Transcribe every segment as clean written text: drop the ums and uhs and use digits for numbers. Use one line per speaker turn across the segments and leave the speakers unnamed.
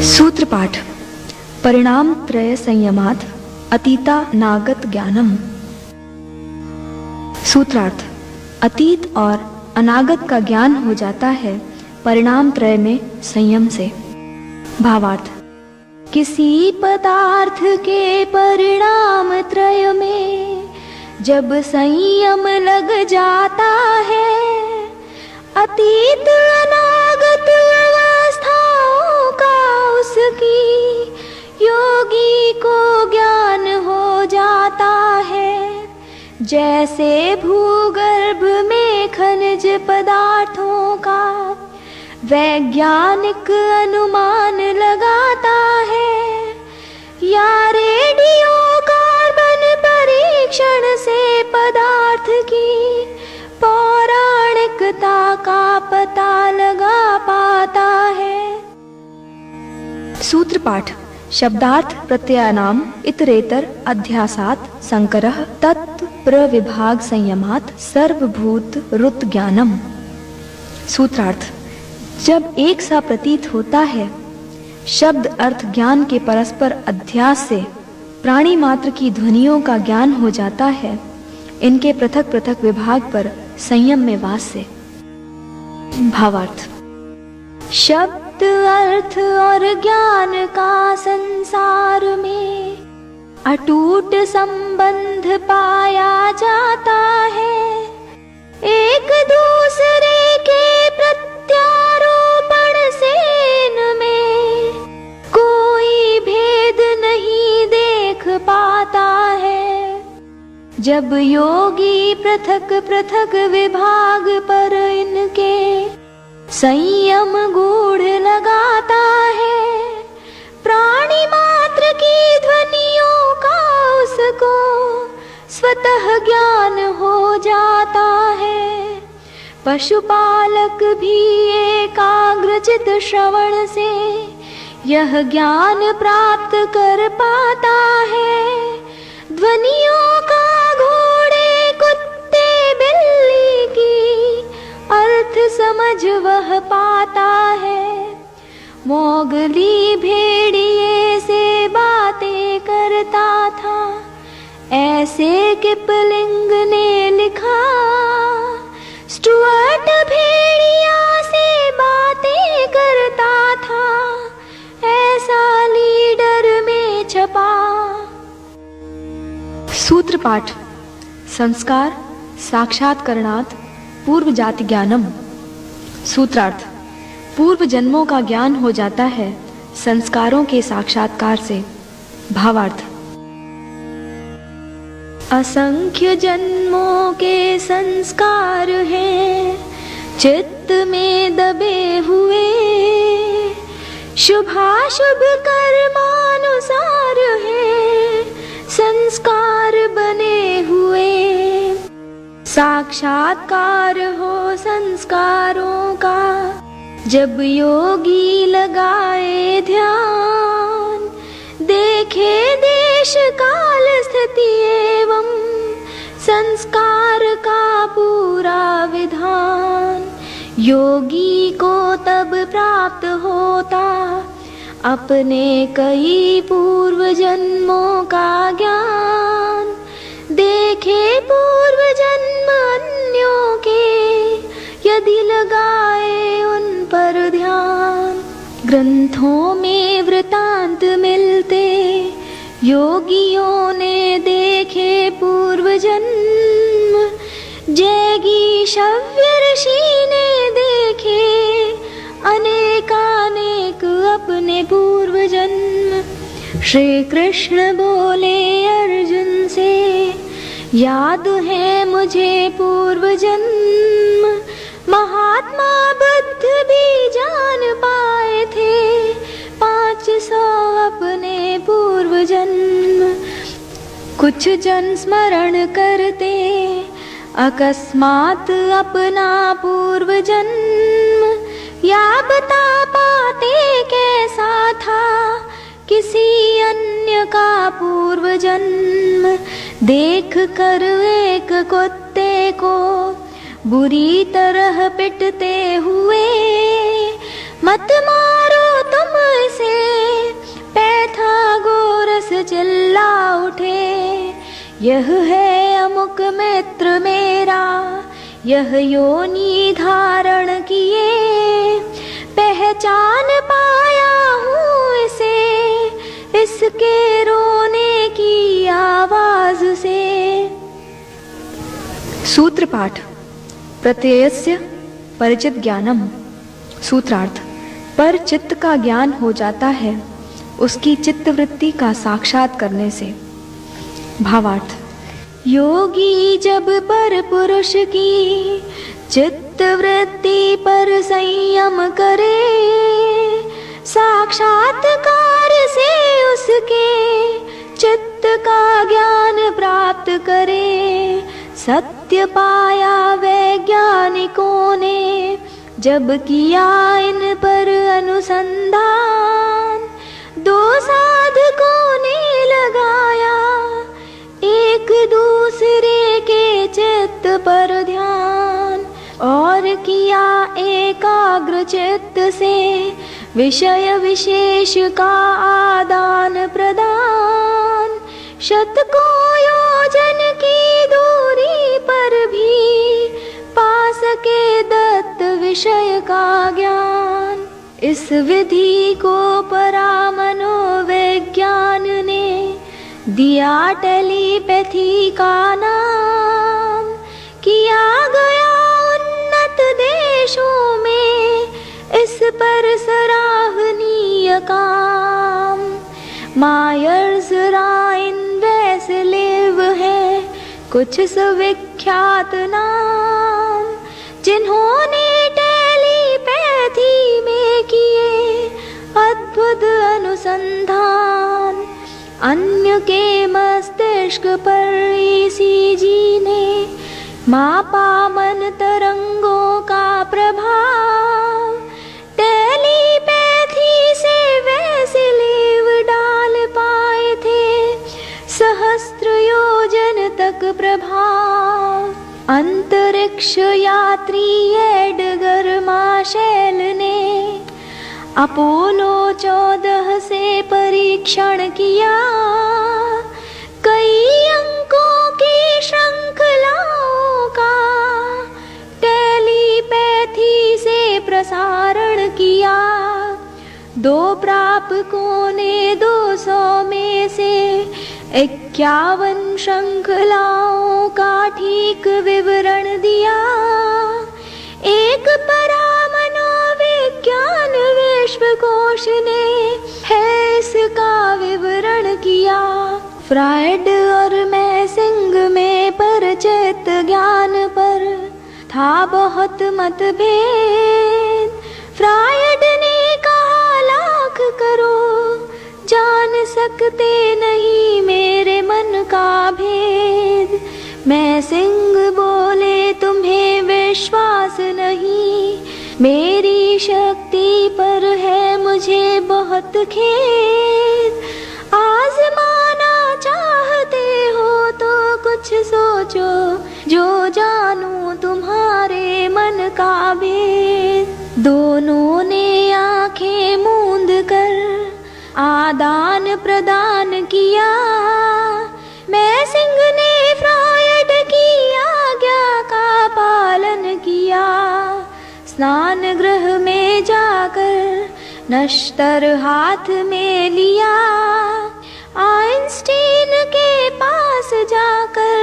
सूत्र पाठ। परिणाम त्रय संयमात् अतीता नागत ज्ञानम। सूत्रार्थ। अतीत और अनागत का ज्ञान हो जाता है परिणाम त्रय में संयम से। भावार्थ। किसी पदार्थ के परिणाम त्रय में जब संयम लग जाता है, अतीत अनागत अवस्थाओं का उसकी योगी को ज्ञान हो जाता है। जैसे भूगर्भ में खनिज पदार्थों का वैज्ञानिक अनुमान लगाता है, या रेडियो कार्बन परीक्षण से पदार्थ की पौराणिकता का पता लगा पाता है। सूत्र पाठ। शब्दार्थ प्रत्ययानाम इतरेतर अध्यासात् संकरः तत् प्रविभाग संयमात् सर्वभूत रुत ज्ञानम। सूत्रार्थ। जब एक सा प्रतीत होता है, शब्द अर्थ ज्ञान के परस्पर अध्यास से प्राणी मात्र की ध्वनियों का ज्ञान हो जाता है, इनके पृथक पृथक विभाग पर संयम में वास से। भावार्थ। शब्द अर्थ और ज्ञान का संसार में अटूट संबंध पाया जाता है। एक दूसरे के प्रत्यारोपण से इनमें कोई भेद नहीं देख पाता है। जब योगी पृथक पृथक विभाग पर इनके संयम गूढ़ लगाता है, प्राणी मात्र की ध्वनियों का उसको स्वतः ज्ञान हो जाता है। पशुपालक भी एकाग्रचित श्रवण से यह ज्ञान प्राप्त कर पाता है। ध्वनियों का घोड़े कुत्ते बिल्ली की अर्थ समझ वह पाता है। मोगली भेड़िए से बातें करता था, ऐसे किपलिंग ने लिखा। स्टुअर्ट भेड़िया से बातें करता था, ऐसा लीडर में छपा। सूत्र पाठ। संस्कार साक्षात्करणात् पूर्व जाति ज्ञानम। सूत्रार्थ। पूर्व जन्मों का ज्ञान हो जाता है संस्कारों के साक्षात्कार से। भावार्थ। असंख्य जन्मों के संस्कार हैं चित्त में दबे हुए, शुभाशुभ कर्मानुसार है संस्कार बने हुए। साक्षात्कार हो संस्कारों का जब योगी लगाए ध्यान, देखे देश काल स्थिति एवं संस्कार का पूरा विधान। योगी को तब प्राप्त होता अपने कई पूर्व जन्मों का ज्ञान। देखे पूर्व जन्म अन्यों के यदि लगाए उन पर ध्यान। ग्रंथों में वृतांत मिलते योगियों ने देखे पूर्व जन्म। जैगीषव्य ऋषि ने देखे अनेकानेक अपने पूर्व जन्म। श्री कृष्ण बोले अर्जुन से, याद है मुझे पूर्व जन्म। महात्मा बुद्ध भी जान पाए थे 500 अपने पूर्व जन्म। कुछ जन स्मरण करते अकस्मात अपना पूर्व जन्म, या बता पाते कैसा था किसी अन्य का पूर्व जन्म। देख कर एक कुत्ते को बुरी तरह पिटते हुए, मत मारो तुम इसे चिल्ला उठे, यह है अमुक मित्र मेरा, यह योनि धारण किए, पहचान पाया हूँ इसे, इसके रोने की आवाज से। सूत्र पाठ। प्रत्ययस्य परिचित ज्ञानम। सूत्रार्थ। पर चित्त का ज्ञान हो जाता है उसकी चित्तवृत्ति का साक्षात करने से। भावार्थ। योगी जब पर पुरुष की चित्तवृत्ति पर संयम करे, साक्षात्कार से उसके चित्त का ज्ञान प्राप्त करे। सत्य पाया वैज्ञानिकों ने जब किया इन पर अनुसंधान, दो साधकों ने लगाया एक दूसरे के चित्त पर ध्यान, और किया एकाग्र चित्त से विषय विशेष का आदान प्रदान। शतकों योजन की दूरी पर भी पा सके दत्त विषय का ज्ञान। इस विधि को परामनोविज्ञान ने दिया टेलीपैथी का नाम। किया गया उन्नत देशों में इस पर सराहनीय काम। मायर्स राइन वेस्लेव है कुछ सुविख्यात नाम, जिन्होंने टेलीपैथी में किए अद्भुत अनुसंधान। अन्य के मस्तिष्क पर ईसीजी ने मापा मन तरंगों का प्रभाव। टेलीपैथी से वेस्लेव डाल पाए थे सहस्त्र योजन तक प्रभाव। अंतरिक्ष यात्री एडगर मार्शेल ने अपोलो 14 से परीक्षण किया। कई अंकों की श्रृंखलाओं का टेलीपैथी से प्रसारण किया। दो प्रापकों ने 200 में से 51 श्रृंखलाओं का ठीक विवरण दिया। एक परामनोविज्ञान विश्वकोश ने है इसका विवरण किया। फ्रायड और मैसिंग में परिचित ज्ञान पर था बहुत मतभेद। फ्रायड ने कहा लाख करो जान सकते नहीं मेरे मन का भेद। मैसिंग बोले तुम्हें विश्वास नहीं, मेरी शक्ति पर है मुझे बहुत खेद। आजमाना चाहते हो तो कुछ सोचो, जो जानूं तुम्हारे मन का भेद। दोनों ने आंखें मूंद कर आदान प्रदान किया। मैसिंग ने फ्रायड की आज्ञा का पालन किया। स्नान गृह में जाकर नश्तर हाथ में लिया। आइंस्टीन के पास जाकर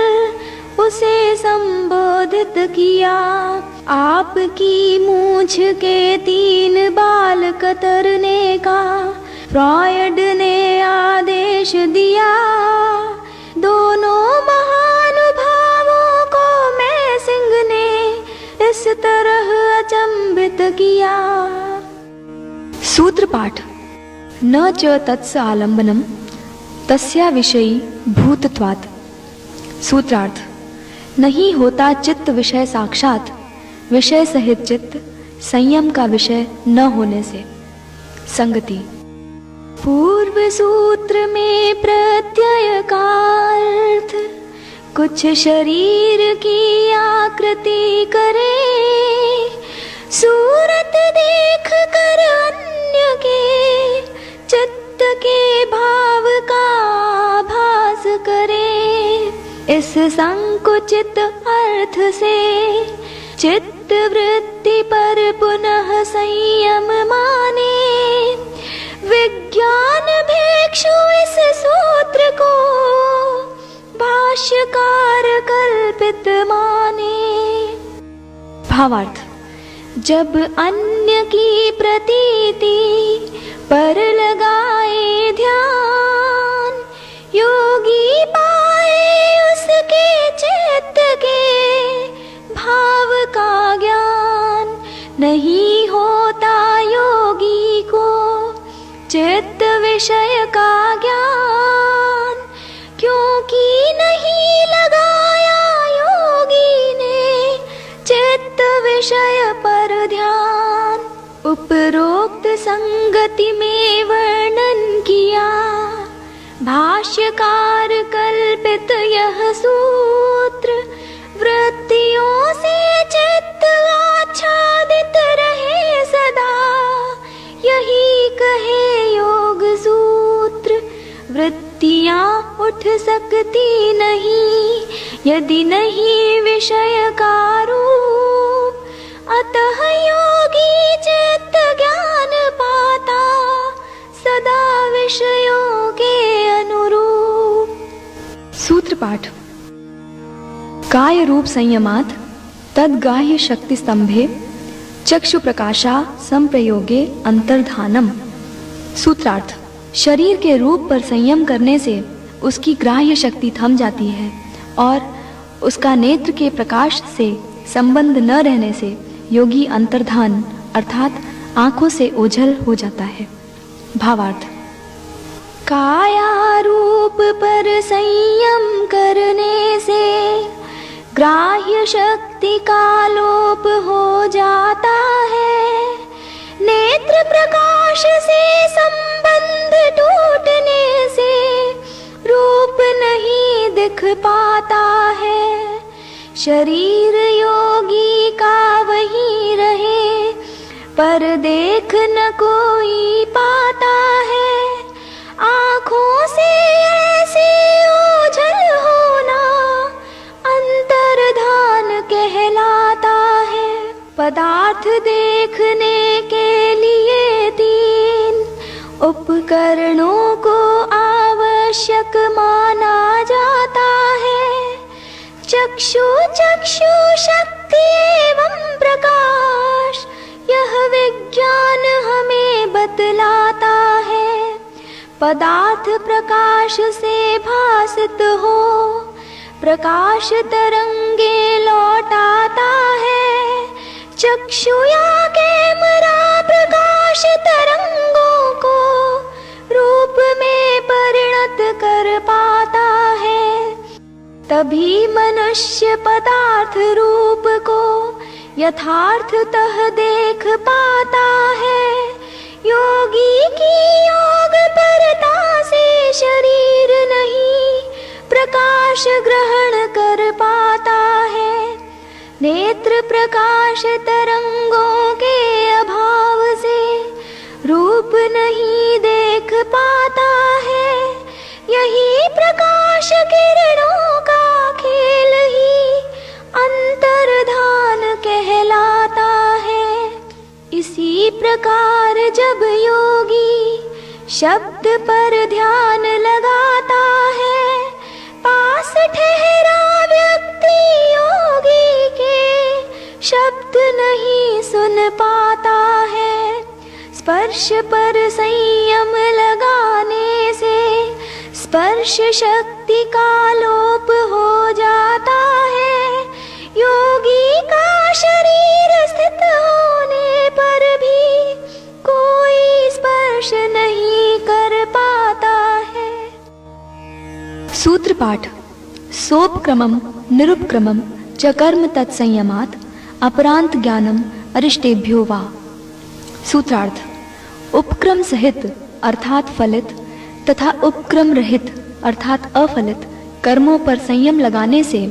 उसे संबोधित किया। आपकी मूंछ के 3 बाल कतरने का फ्रायड ने आदेश दिया। दोनों महानुभावों को मैसिंग ने इस तरह अचंभित किया। सूत्र पाठ। न च तत्स आलंबनम तस्या विषयी भूतत्वात्। सूत्रार्थ। नहीं होता चित्त विषय साक्षात, विषय सहित चित्त संयम का विषय न होने से। संगति। पूर्व सूत्र में प्रत्यय का अर्थ कुछ शरीर की आकृति करे। सूरत देख कर अन्य के चित्त के भाव का इस संकुचित अर्थ से चित्त वृत्ति पर पुनः संयम माने। विज्ञान भिक्षु इस सूत्र को भाष्यकार कल्पित माने। भावार्थ: जब अन्य की प्रतीति पर लगाए ध्यान, योगी पाए उसके चित्त के भाव का ज्ञान। नहीं होता योगी को चित्त विषय का ज्ञान, क्योंकि नहीं लगाया योगी ने चित्त विषय पर ध्यान। उपरोक्त संगति में वर्णन किया भाष्यकार कल्पित यह सूत्र। वृत्तियों से चित्त आच्छादित रहे सदा, यही कहे योग सूत्र। वृत्तियाँ उठ सकती नहीं यदि नहीं विषय का रूप, अतः योगी चित्त ज्ञान पाता सदा विषयों के अनुरूप। सूत्र पाठ। काय रूप संयमात् तद्गाह्य शक्ति स्तंभे चक्षु प्रकाशा संप्रयोगे अंतर्धानम। सूत्रार्थ: शरीर के रूप पर संयम करने से उसकी ग्राह्य शक्ति थम जाती है और उसका नेत्र के प्रकाश से संबंध न रहने से योगी अंतर्धान अर्थात आंखों से ओझल हो जाता है। भावार्थ: काया रूप पर संयम करने से ग्राह्य शक्ति का लोप हो जाता है। नेत्र प्रकाश से संबंध टूटने से रूप नहीं दिख पाता है। शरीर योगी का वही रहे पर देख न कोई पाता है। आँखों से ऐसे ओझल होना अंतर्धान कहलाता है। पदार्थ देखने के लिए तीन उपकरणों को आवश्यक माना जाता है। चक्षु शक्ति एवं प्रकाश, यह विज्ञान हमें बतलाता है। पदार्थ प्रकाश से भासित हो प्रकाश तरंगे लौटाता है। चक्षु या कैमरा प्रकाश तरंगों को रूप में परिणत कर पाता है। तभी मनुष्य पदार्थ रूप को यथार्थतः देख पाता है। योगी की योग परता से शरीर नहीं प्रकाश ग्रहण कर पाता है। नेत्र प्रकाश तरंगों के अभाव से रूप नहीं देख पाता है। यही प्रकाश किरणों का खेल ही अंतर्धान कहलाता है। इसी प्रकार जब योगी शब्द पर ध्यान लगाता है, पास ठहरा व्यक्ति योगी के शब्द नहीं सुन पाता है। स्पर्श पर संयम लगाने से स्पर्श शक्ति का लोप हो जाता है। योगी का शरीर स्थित होने पर भी कोई स्पर्श नहीं कर पाता है। सूत्र पाठ। सोपक्रमम निरुपक्रमम च कर्म तत्संयमात् अपरांत ज्ञानम अरिष्टेभ्यो वा। सूत्रार्थ: उपक्रम सहित अर्थात फलित तथा उपक्रम रहित अर्थात अफलित कर्मों पर संयम लगाने से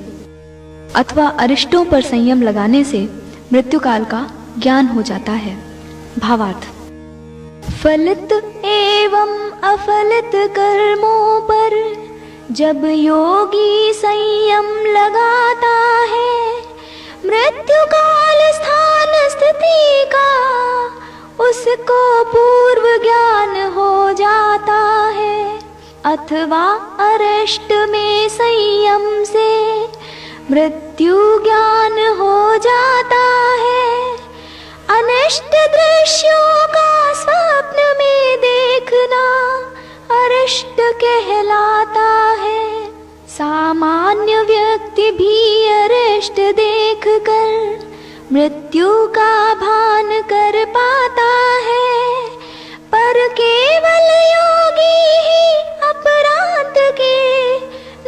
अथवा अरिष्टों पर संयम लगाने से मृत्युकाल का ज्ञान हो जाता है। भावार्थ: फलित एवं अफलित कर्मों पर जब योगी संयम लगाता है मृत्यु काल स्थान स्थिति का, उसको पूर्व ज्ञान हो जाता है। अथवा अरिष्ट में संयम से मृत्यु ज्ञान हो जाता है। अनिष्ट दृश्यों का स्वप्न में देखना अरिष्ट कहलाता है। सामान्य व्यक्ति भी अरिष्ट देखकर मृत्यु का भान कर पाता है, पर केवल योगी ही अपरांत के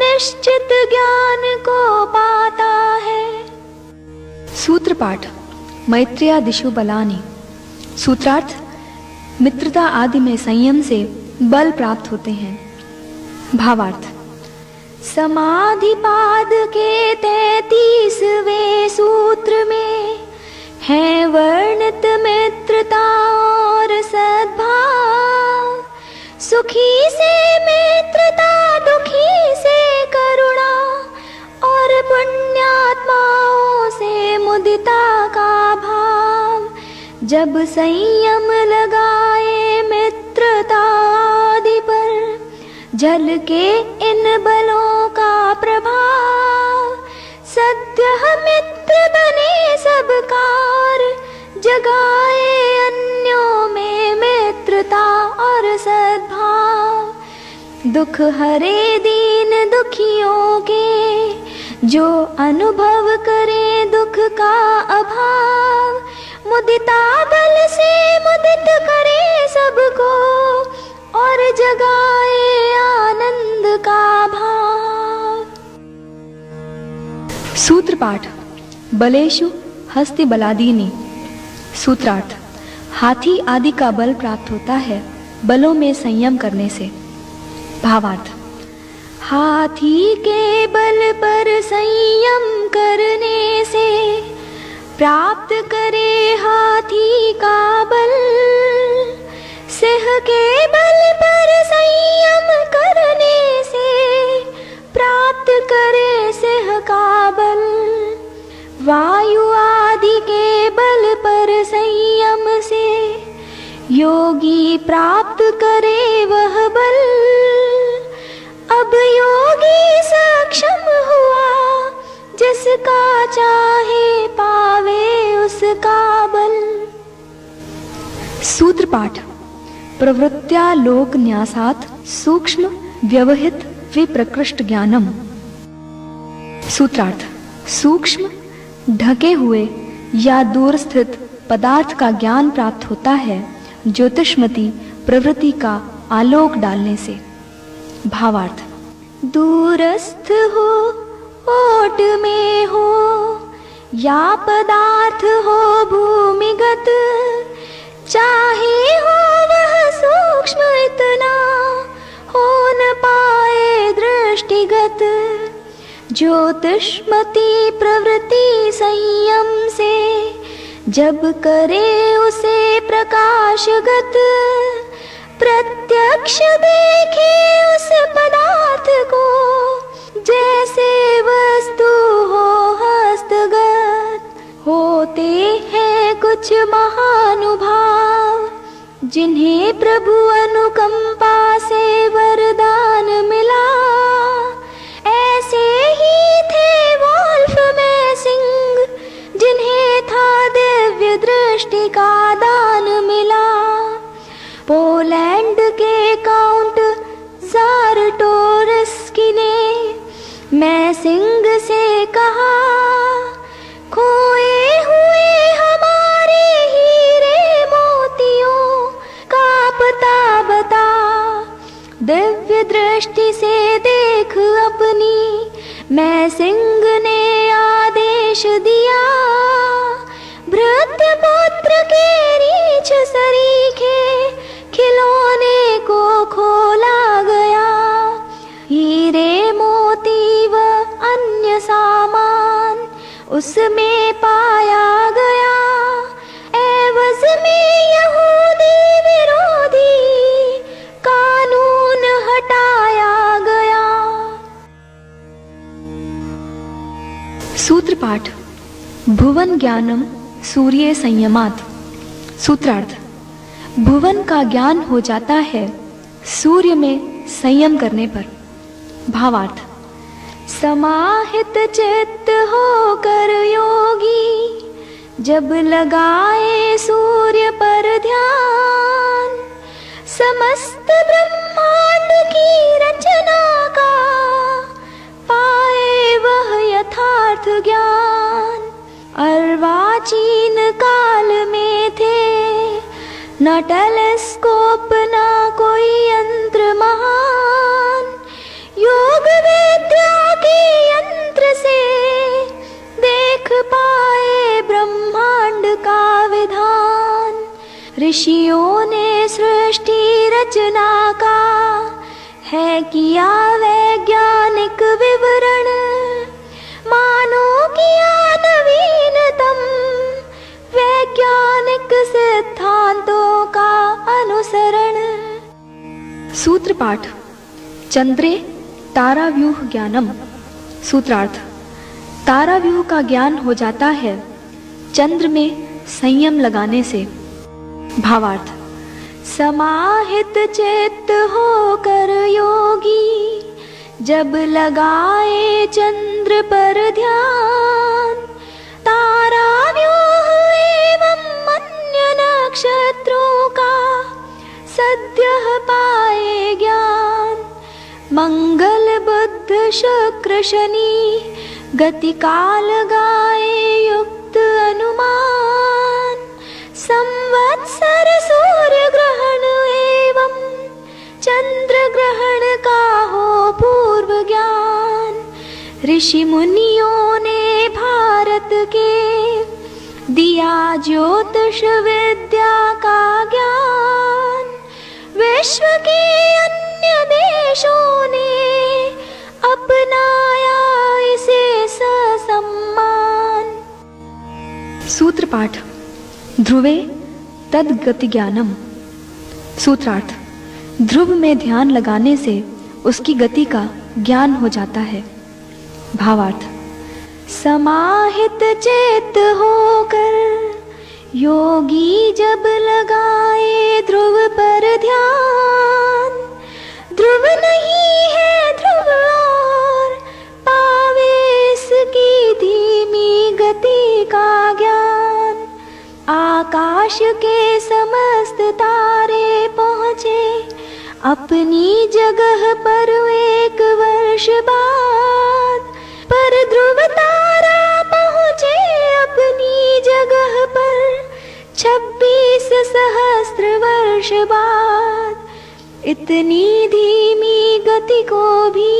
निश्चित ज्ञान को पाता है। सूत्र पाठ मैत्रेयादिषु बलानि। सूत्रार्थ मित्रता आदि में संयम से बल प्राप्त होते हैं। भावार्थ समाधिपाद के 33वें सूत्र में है वर्णित मित्रता और सद्भाव। सुखी से मित्रता, दुखी से करुणा और पुण्यात्माओं से मुदिता का भाव। जब संयम लगाए मित्रता आदि पर, जल के इन बलों का प्रभाव। सद्य मित्र बने सब कार्य, जगाए अन्यों में मित्रता और सद्भाव। दुख हरे दीन दुखियों के, जो अनुभव करे दुख का अभाव। मुदिता दल से मुदित करे सबको, और जगाए आनंद का भाव। सूत्र पाठ बलेषु हस्ति बलादीनि। सूत्रार्थ हाथी आदि का बल प्राप्त होता है बलों में संयम करने से। भावार्थ हाथी के बल पर संयम करने से प्राप्त करे हाथी का बल। सिंह के बल पर संयम करने से प्राप्त करे सिंह का बल। वायु आदि के बल पर संयम से योगी प्राप्त करे वह बल। अब योगी सक्षम हुआ, जिसका चाहे पावे उसका बल। सूत्र पाठ प्रवृत्त्या लोक न्यासात् सूक्ष्म व्यवहित विप्रकृष्ट ज्ञानम। सूत्रार्थ सूक्ष्म ढके हुए या दूर स्थित पदार्थ का ज्ञान प्राप्त होता है ज्योतिषमती प्रवृत्ति का आलोक डालने से। भावार्थ दूरस्थ हो, ओट में हो, या पदार्थ हो भूमिगत, चाहे हो वह सूक्ष्म इतना, हो न पाए दृष्टिगत। ज्योतिषमती प्रवृत्ति संयम से जब करे उसे प्रकाशगत। प्रत्यक्ष देखे उस पदार्थ को, जैसे वस्तु हो हस्तगत। होते हैं कुछ महानुभाव, जिन्हें प्रभु अनुकंपा से वरदान मिला। ऐसे ही थे वोल्फ में सिंह, जिन्हें था दिव्य दृष्टि का दान मिला। पोलैंड के काउंट ज़ारटोरस्की ने मैसिंग से कहा, खोए हुए हमारे हीरे मोतियों का पता बता। दिव्य दृष्टि से देख अपनी, मैसिंग ने आदेश दिया। भृत्य पुत्र के रीछ सरीखे खिलौने को खोला गया। हीरे मोती व अन्य सामान उसमें पाया गया। एवज में यहूदी विरोधी कानून हटाया गया। सूत्रपाठ भुवन ज्ञानम सूर्य संयमात्। सूत्रार्थ भुवन का ज्ञान हो जाता है सूर्य में संयम करने पर। भावार्थ समाहित चित्त होकर योगी जब लगाए सूर्य पर ध्यान, समस्त ब्रह्मांड की रचना का पाए वह यथार्थ ज्ञान। अर्वाचीन काल में थे न टेलीस्कोप न कोई यंत्र महान, योग विद्या के यंत्र से देख पाए ब्रह्मांड का विधान। ऋषियों ने सृष्टि रचना का है किया वैज्ञानिक विवरण, मानो किया नवीनतम वैज्ञानिक सिद्धांतों का अनुसरण। सूत्रपाठ चंद्रे ताराव्यूह ज्ञानम। सूत्रार्थ ताराव्यूह का ज्ञान हो जाता है चंद्र में संयम लगाने से। भावार्थ समाहित चित्त होकर योगी जब लगाए चंद्र पर ध्यान, ताराव्यूह एवं अन्य नक्षत्रों का सद्यः पाए ज्ञान। मंगल बुध शुक्र शनि गति काल गाए युक्त अनुमान, संवत्सर सूर्य ग्रहण एवं चंद्र ग्रहण का हो पूर्व ज्ञान। ऋषि मुनियों ने भारत के दिया ज्योतिष विद्या का ज्ञान, विश्व के अन्य देशों ने अपनाया इसे ससम्मान। सूत्रपाठ ध्रुवे तद्गति ज्ञानम। सूत्रार्थ ध्रुव में ध्यान लगाने से उसकी गति का ज्ञान हो जाता है। भावार्थ समाहित चित्त होकर योगी जब लगाए ध्रुव पर ध्यान, ध्रुव नहीं है ध्रुव और पावे इसकी धीमी गति का ज्ञान। आकाश के समस्त तारे पहुँचे अपनी जगह पर एक वर्ष बाद, पर ध्रुव तारा पहुँचे अपनी जगह पर 26 सहस्त्र वर्ष बाद। इतनी धीमी गति को भी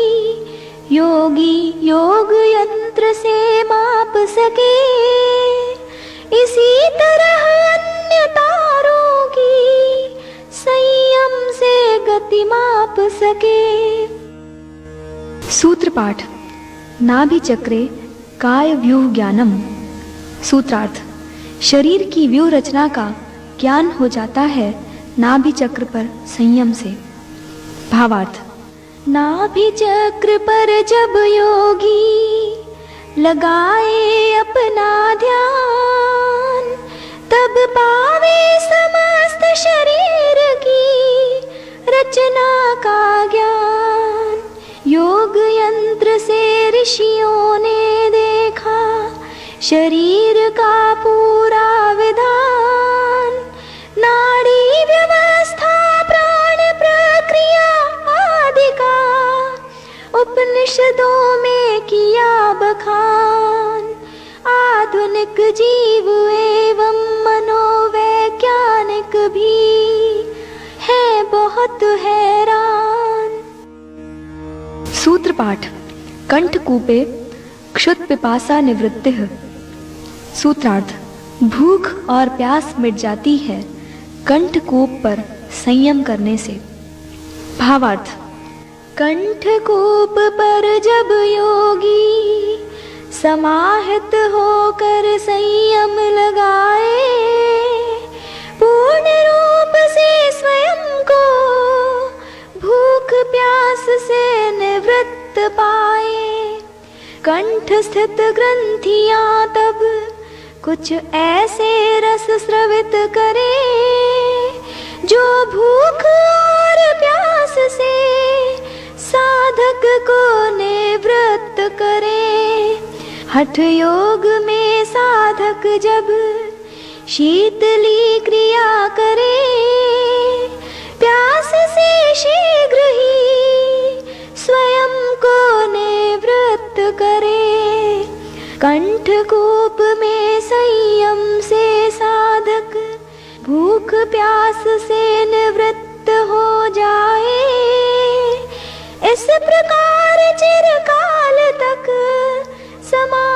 योगी योग यंत्र से माप सके, इसी तरह अन्य तारों की संयम से गति माप सके। सूत्रपाठ नाभि चक्रे काय व्यूह ज्ञानम। सूत्रार्थ शरीर की व्यूह रचना का ज्ञान हो जाता है नाभि चक्र पर संयम से। भावार्थ नाभि चक्र पर जब योगी लगाए अपना ध्यान, तब पावे समस्त शरीर की रचना का ज्ञान। योग यंत्र से ऋषियों ने देखा शरीर का पूरा विधान, नाड़ी व्यवस्था प्राण प्रक्रिया आदि का उपनिषदों में किया बखान। आधुनिक जीव एवं मनोवैज्ञानिक भी है बहुत हैरान। सूत्रपाठ कंठकूपे क्षुत् पिपासा निवृत्तिः। सूत्रार्थ भूख और प्यास मिट जाती है कंठकूप पर संयम करने से। भावार्थ कंठकूप पर जब योगी समाहित होकर संयम लगाए, पूर्ण रूप से स्वयं को भूख प्यास से निवृत्त पाए। कंठ स्थित ग्रंथियां तब कुछ ऐसे रस स्रवित करे, जो भूख और प्यास से साधक को निवृत्त करे। हठ योग में साधक जब शीतली क्रिया करे, प्यास से शीघ्र ही स्वयं को निवृत्त करे। कंठ कूप में संयम से साधक भूख प्यास से निवृत्त हो जाए। इस प्रकार चिरकाल तक समा